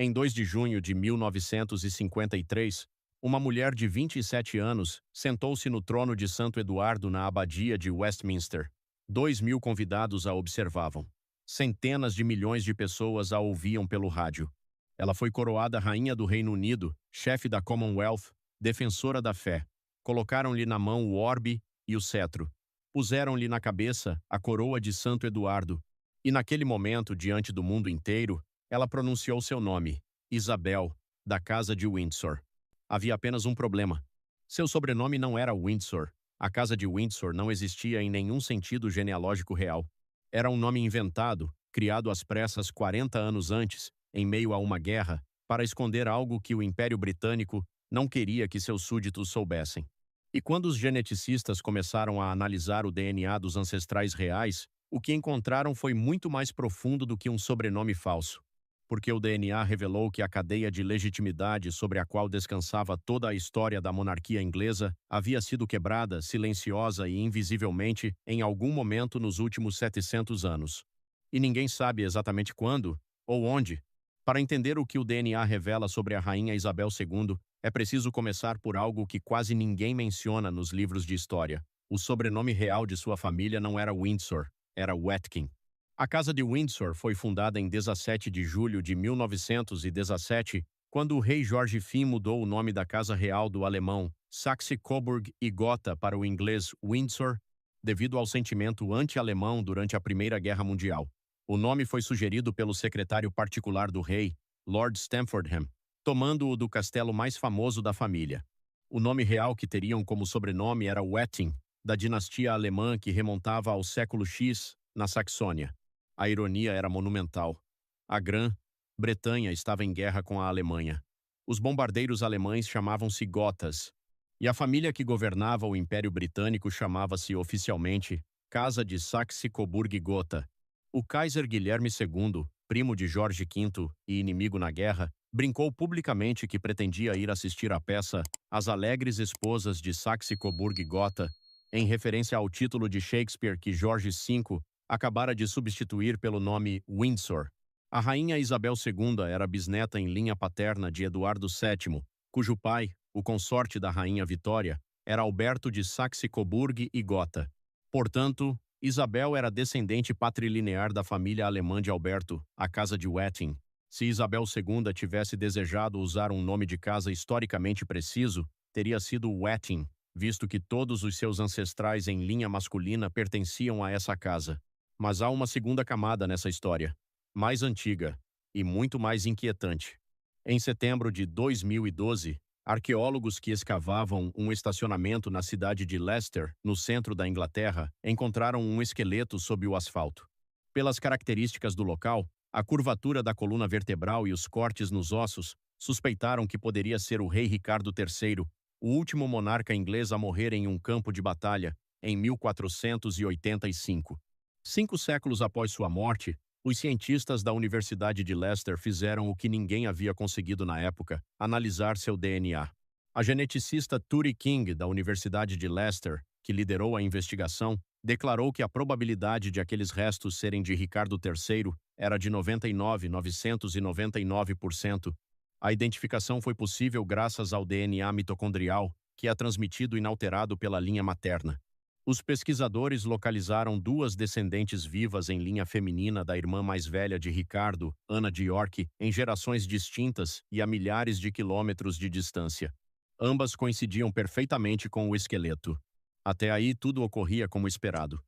Em 2 de junho de 1953, uma mulher de 27 anos sentou-se no trono de Santo Eduardo na abadia de Westminster. 2.000 convidados a observavam. Centenas de milhões de pessoas a ouviam pelo rádio. Ela foi coroada rainha do Reino Unido, chefe da Commonwealth, defensora da fé. Colocaram-lhe na mão o orbe e o cetro. Puseram-lhe na cabeça a coroa de Santo Eduardo. E naquele momento, diante do mundo inteiro, ela pronunciou seu nome, Isabel, da Casa de Windsor. Havia apenas um problema. Seu sobrenome não era Windsor. A Casa de Windsor não existia em nenhum sentido genealógico real. Era um nome inventado, criado às pressas 40 anos antes, em meio a uma guerra, para esconder algo que o Império Britânico não queria que seus súditos soubessem. E quando os geneticistas começaram a analisar o DNA dos ancestrais reais, o que encontraram foi muito mais profundo do que um sobrenome falso. Porque o DNA revelou que a cadeia de legitimidade sobre a qual descansava toda a história da monarquia inglesa havia sido quebrada silenciosa e invisivelmente em algum momento nos últimos 700 anos. E ninguém sabe exatamente quando ou onde. Para entender o que o DNA revela sobre a rainha Isabel II, é preciso começar por algo que quase ninguém menciona nos livros de história. O sobrenome real de sua família não era Windsor, era Watkin. A Casa de Windsor foi fundada em 17 de julho de 1917, quando o rei Jorge V mudou o nome da Casa Real do alemão Saxe-Coburg e Gotha para o inglês Windsor, devido ao sentimento anti-alemão durante a Primeira Guerra Mundial. O nome foi sugerido pelo secretário particular do rei, Lord Stamfordham, tomando-o do castelo mais famoso da família. O nome real que teriam como sobrenome era Wettin, da dinastia alemã que remontava ao século X, na Saxônia. A ironia era monumental. A Grã-Bretanha estava em guerra com a Alemanha. Os bombardeiros alemães chamavam-se Gothas, e a família que governava o Império Britânico chamava-se oficialmente Casa de Saxe-Coburg-Gotha. O Kaiser Guilherme II, primo de Jorge V e inimigo na guerra, brincou publicamente que pretendia ir assistir à peça As Alegres Esposas de Saxe-Coburg-Gotha, em referência ao título de Shakespeare que Jorge V acabara de substituir pelo nome Windsor. A rainha Isabel II era bisneta em linha paterna de Eduardo VII, cujo pai, o consorte da rainha Vitória, era Alberto de Saxe-Coburg e Gotha. Portanto, Isabel era descendente patrilinear da família alemã de Alberto, a Casa de Wettin. Se Isabel II tivesse desejado usar um nome de casa historicamente preciso, teria sido Wettin, visto que todos os seus ancestrais em linha masculina pertenciam a essa casa. Mas há uma segunda camada nessa história, mais antiga e muito mais inquietante. Em setembro de 2012, arqueólogos que escavavam um estacionamento na cidade de Leicester, no centro da Inglaterra, encontraram um esqueleto sob o asfalto. Pelas características do local, a curvatura da coluna vertebral e os cortes nos ossos, suspeitaram que poderia ser o rei Ricardo III, o último monarca inglês a morrer em um campo de batalha, em 1485. 5 séculos após sua morte, os cientistas da Universidade de Leicester fizeram o que ninguém havia conseguido na época, analisar seu DNA. A geneticista Turi King, da Universidade de Leicester, que liderou a investigação, declarou que a probabilidade de aqueles restos serem de Ricardo III era de 99,999%. A identificação foi possível graças ao DNA mitocondrial, que é transmitido inalterado pela linha materna. Os pesquisadores localizaram 2 descendentes vivas em linha feminina da irmã mais velha de Ricardo, Ana de York, em gerações distintas e a milhares de quilômetros de distância. Ambas coincidiam perfeitamente com o esqueleto. Até aí tudo ocorria como esperado.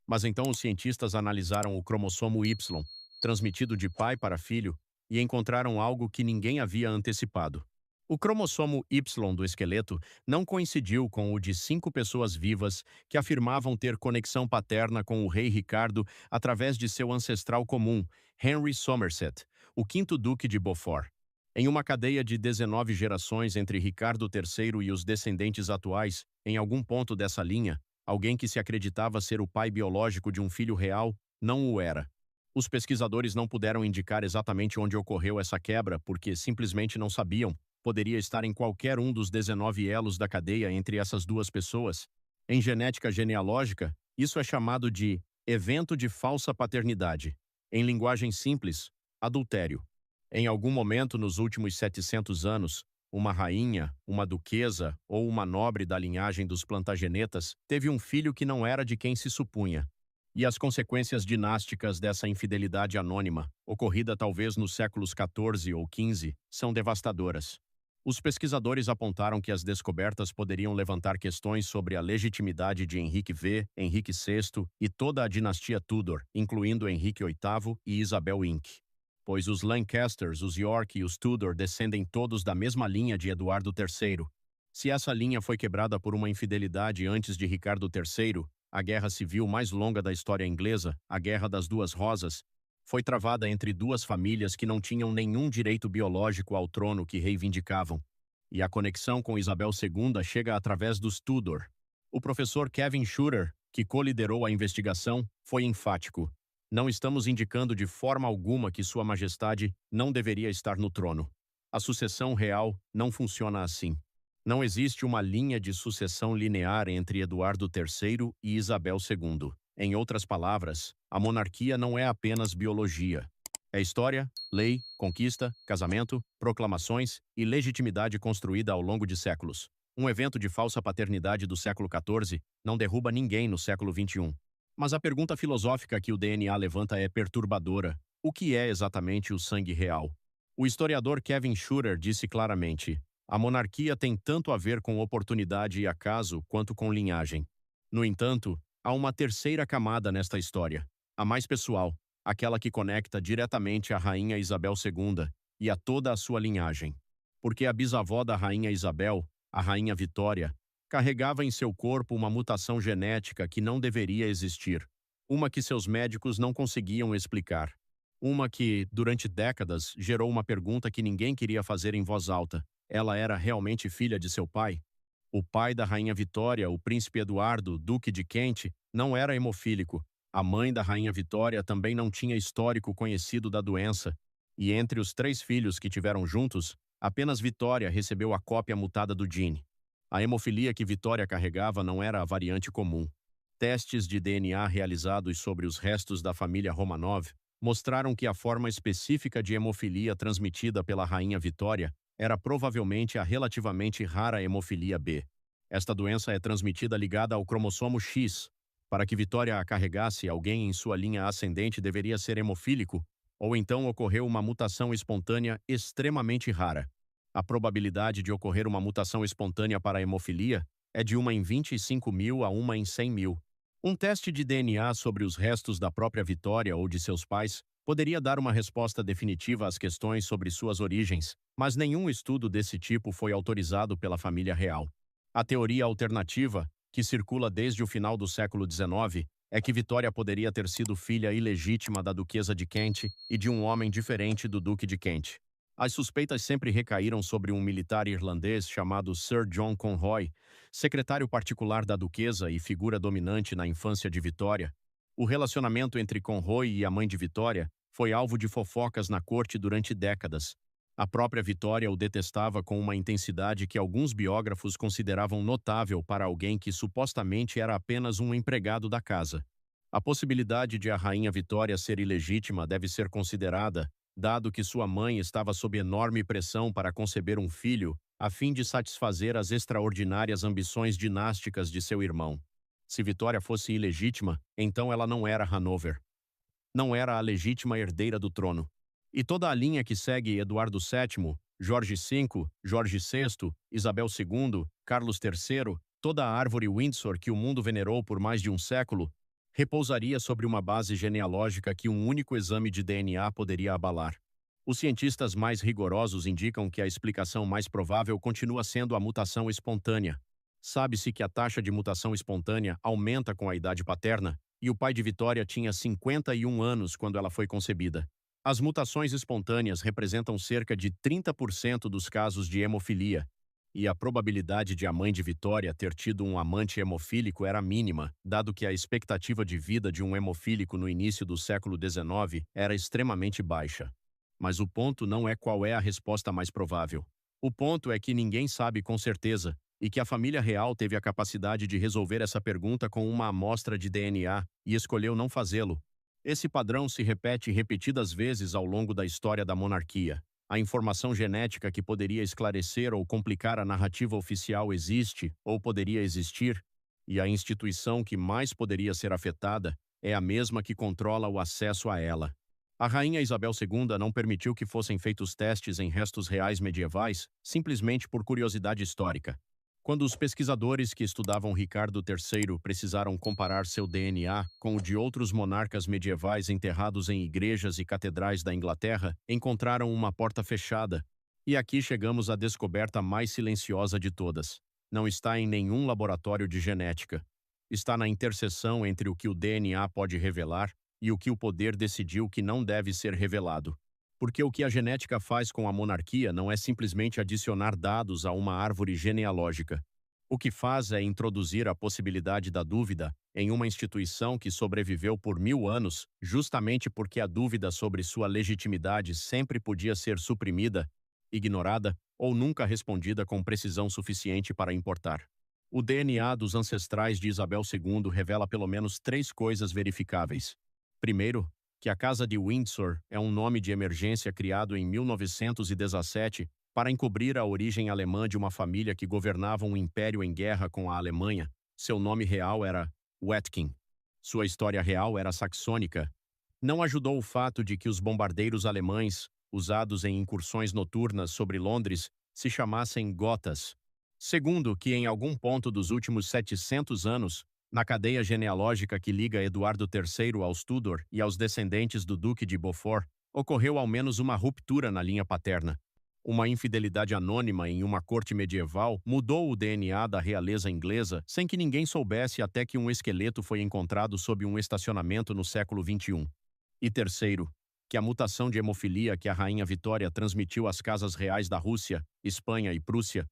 Mas então os cientistas analisaram o cromossomo Y, transmitido de pai para filho, e encontraram algo que ninguém havia antecipado. O cromossomo Y do esqueleto não coincidiu com o de 5 pessoas vivas que afirmavam ter conexão paterna com o rei Ricardo através de seu ancestral comum, Henry Somerset, o 5º Duque de Beaufort. Em uma cadeia de 19 gerações entre Ricardo III e os descendentes atuais, em algum ponto dessa linha, alguém que se acreditava ser o pai biológico de um filho real não o era. Os pesquisadores não puderam indicar exatamente onde ocorreu essa quebra porque simplesmente não sabiam. Poderia estar em qualquer um dos 19 elos da cadeia entre essas 2 pessoas. Em genética genealógica, isso é chamado de evento de falsa paternidade. Em linguagem simples, adultério. Em algum momento nos últimos 700 anos, uma rainha, uma duquesa ou uma nobre da linhagem dos Plantagenetas teve um filho que não era de quem se supunha. E as consequências dinásticas dessa infidelidade anônima, ocorrida talvez nos séculos XIV ou XV, são devastadoras. Os pesquisadores apontaram que as descobertas poderiam levantar questões sobre a legitimidade de Henrique V, Henrique VI e toda a dinastia Tudor, incluindo Henrique VIII e Isabel Inc. Pois os Lancasters, os York e os Tudor descendem todos da mesma linha de Eduardo III. Se essa linha foi quebrada por uma infidelidade antes de Ricardo III, a guerra civil mais longa da história inglesa, a Guerra das Duas Rosas, foi travada entre duas famílias que não tinham nenhum direito biológico ao trono que reivindicavam. E a conexão com Isabel II chega através dos Tudor. O professor Kevin Schurer, que coliderou a investigação, foi enfático. Não estamos indicando de forma alguma que Sua Majestade não deveria estar no trono. A sucessão real não funciona assim. Não existe uma linha de sucessão linear entre Eduardo III e Isabel II. Em outras palavras, a monarquia não é apenas biologia. É história, lei, conquista, casamento, proclamações e legitimidade construída ao longo de séculos. Um evento de falsa paternidade do século XIV não derruba ninguém no século XXI. Mas a pergunta filosófica que o DNA levanta é perturbadora. O que é exatamente o sangue real? O historiador Kevin Schurer disse claramente: a monarquia tem tanto a ver com oportunidade e acaso quanto com linhagem. No entanto, há uma terceira camada nesta história, a mais pessoal, aquela que conecta diretamente a rainha Isabel II e a toda a sua linhagem. Porque a bisavó da rainha Isabel, a rainha Vitória, carregava em seu corpo uma mutação genética que não deveria existir, uma que seus médicos não conseguiam explicar, uma que, durante décadas, gerou uma pergunta que ninguém queria fazer em voz alta: ela era realmente filha de seu pai? O pai da rainha Vitória, o príncipe Eduardo, duque de Kent, não era hemofílico. A mãe da rainha Vitória também não tinha histórico conhecido da doença. E entre os 3 filhos que tiveram juntos, apenas Vitória recebeu a cópia mutada do gene. A hemofilia que Vitória carregava não era a variante comum. Testes de DNA realizados sobre os restos da família Romanov mostraram que a forma específica de hemofilia transmitida pela rainha Vitória era provavelmente a relativamente rara hemofilia B. Esta doença é transmitida ligada ao cromossomo X. Para que Vitória a carregasse, alguém em sua linha ascendente deveria ser hemofílico, ou então ocorreu uma mutação espontânea extremamente rara. A probabilidade de ocorrer uma mutação espontânea para a hemofilia é de 1 em 25.000 a 1 em 100.000. Um teste de DNA sobre os restos da própria Vitória ou de seus pais poderia dar uma resposta definitiva às questões sobre suas origens, mas nenhum estudo desse tipo foi autorizado pela família real. A teoria alternativa, que circula desde o final do século XIX, é que Vitória poderia ter sido filha ilegítima da duquesa de Kent e de um homem diferente do duque de Kent. As suspeitas sempre recaíram sobre um militar irlandês chamado Sir John Conroy, secretário particular da duquesa e figura dominante na infância de Vitória. O relacionamento entre Conroy e a mãe de Vitória foi alvo de fofocas na corte durante décadas. A própria Vitória o detestava com uma intensidade que alguns biógrafos consideravam notável para alguém que supostamente era apenas um empregado da casa. A possibilidade de a rainha Vitória ser ilegítima deve ser considerada, dado que sua mãe estava sob enorme pressão para conceber um filho, a fim de satisfazer as extraordinárias ambições dinásticas de seu irmão. Se Vitória fosse ilegítima, então ela não era Hanover. Não era a legítima herdeira do trono. E toda a linha que segue Eduardo VII, Jorge V, Jorge VI, Isabel II, Carlos III, toda a árvore Windsor que o mundo venerou por mais de um século, repousaria sobre uma base genealógica que um único exame de DNA poderia abalar. Os cientistas mais rigorosos indicam que a explicação mais provável continua sendo a mutação espontânea. Sabe-se que a taxa de mutação espontânea aumenta com a idade paterna, e o pai de Vitória tinha 51 anos quando ela foi concebida. As mutações espontâneas representam cerca de 30% dos casos de hemofilia, e a probabilidade de a mãe de Vitória ter tido um amante hemofílico era mínima, dado que a expectativa de vida de um hemofílico no início do século XIX era extremamente baixa. Mas o ponto não é qual é a resposta mais provável. O ponto é que ninguém sabe com certeza, e que a família real teve a capacidade de resolver essa pergunta com uma amostra de DNA e escolheu não fazê-lo. Esse padrão se repete repetidas vezes ao longo da história da monarquia. A informação genética que poderia esclarecer ou complicar a narrativa oficial existe ou poderia existir, e a instituição que mais poderia ser afetada é a mesma que controla o acesso a ela. A rainha Isabel II não permitiu que fossem feitos testes em restos reais medievais, simplesmente por curiosidade histórica. Quando os pesquisadores que estudavam Ricardo III precisaram comparar seu DNA com o de outros monarcas medievais enterrados em igrejas e catedrais da Inglaterra, encontraram uma porta fechada. E aqui chegamos à descoberta mais silenciosa de todas. Não está em nenhum laboratório de genética. Está na interseção entre o que o DNA pode revelar e o que o poder decidiu que não deve ser revelado. Porque o que a genética faz com a monarquia não é simplesmente adicionar dados a uma árvore genealógica. O que faz é introduzir a possibilidade da dúvida em uma instituição que sobreviveu por 1000 anos, justamente porque a dúvida sobre sua legitimidade sempre podia ser suprimida, ignorada ou nunca respondida com precisão suficiente para importar. O DNA dos ancestrais de Isabel II revela pelo menos 3 coisas verificáveis. Primeiro, que a Casa de Windsor é um nome de emergência criado em 1917 para encobrir a origem alemã de uma família que governava um império em guerra com a Alemanha. Seu nome real era Wetkin. Sua história real era saxônica. Não ajudou o fato de que os bombardeiros alemães, usados em incursões noturnas sobre Londres, se chamassem Gothas. Segundo, que em algum ponto dos últimos 700 anos, na cadeia genealógica que liga Eduardo III aos Tudor e aos descendentes do Duque de Beaufort, ocorreu ao menos uma ruptura na linha paterna. Uma infidelidade anônima em uma corte medieval mudou o DNA da realeza inglesa sem que ninguém soubesse até que um esqueleto foi encontrado sob um estacionamento no século XXI. E terceiro, que a mutação de hemofilia que a rainha Vitória transmitiu às casas reais da Rússia, Espanha e Prússia,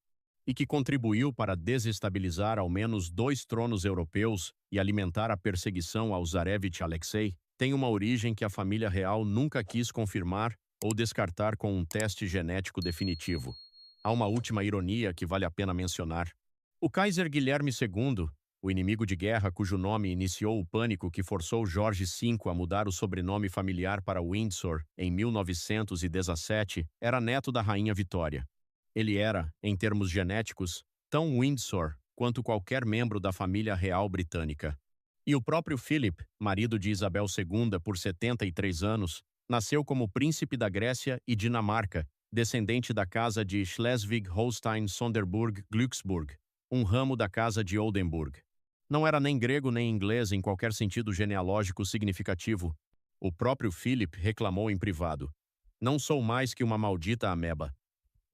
e que contribuiu para desestabilizar ao menos 2 tronos europeus e alimentar a perseguição ao Tsarevich Alexei, tem uma origem que a família real nunca quis confirmar ou descartar com um teste genético definitivo. Há uma última ironia que vale a pena mencionar. O Kaiser Guilherme II, o inimigo de guerra cujo nome iniciou o pânico que forçou Jorge V a mudar o sobrenome familiar para Windsor em 1917, era neto da rainha Vitória. Ele era, em termos genéticos, tão Windsor quanto qualquer membro da família real britânica. E o próprio Philip, marido de Isabel II por 73 anos, nasceu como príncipe da Grécia e Dinamarca, descendente da casa de Schleswig-Holstein-Sonderburg-Glücksburg, um ramo da casa de Oldenburg. Não era nem grego nem inglês em qualquer sentido genealógico significativo. O próprio Philip reclamou em privado: "Não sou mais que uma maldita ameba."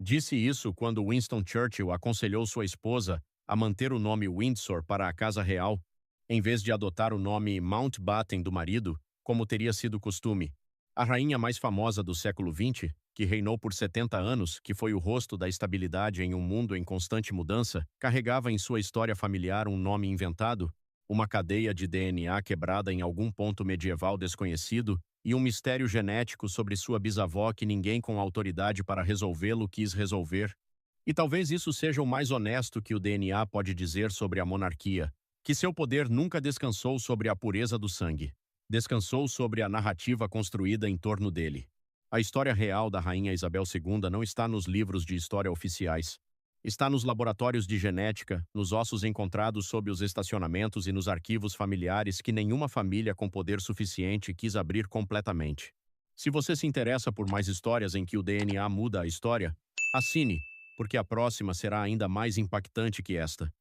Disse isso quando Winston Churchill aconselhou sua esposa a manter o nome Windsor para a Casa Real, em vez de adotar o nome Mountbatten do marido, como teria sido costume. A rainha mais famosa do século XX, que reinou por 70 anos, que foi o rosto da estabilidade em um mundo em constante mudança, carregava em sua história familiar um nome inventado, uma cadeia de DNA quebrada em algum ponto medieval desconhecido, e um mistério genético sobre sua bisavó que ninguém com autoridade para resolvê-lo quis resolver. E talvez isso seja o mais honesto que o DNA pode dizer sobre a monarquia, que seu poder nunca descansou sobre a pureza do sangue. Descansou sobre a narrativa construída em torno dele. A história real da rainha Isabel II não está nos livros de história oficiais. Está nos laboratórios de genética, nos ossos encontrados sob os estacionamentos e nos arquivos familiares que nenhuma família com poder suficiente quis abrir completamente. Se você se interessa por mais histórias em que o DNA muda a história, assine, porque a próxima será ainda mais impactante que esta.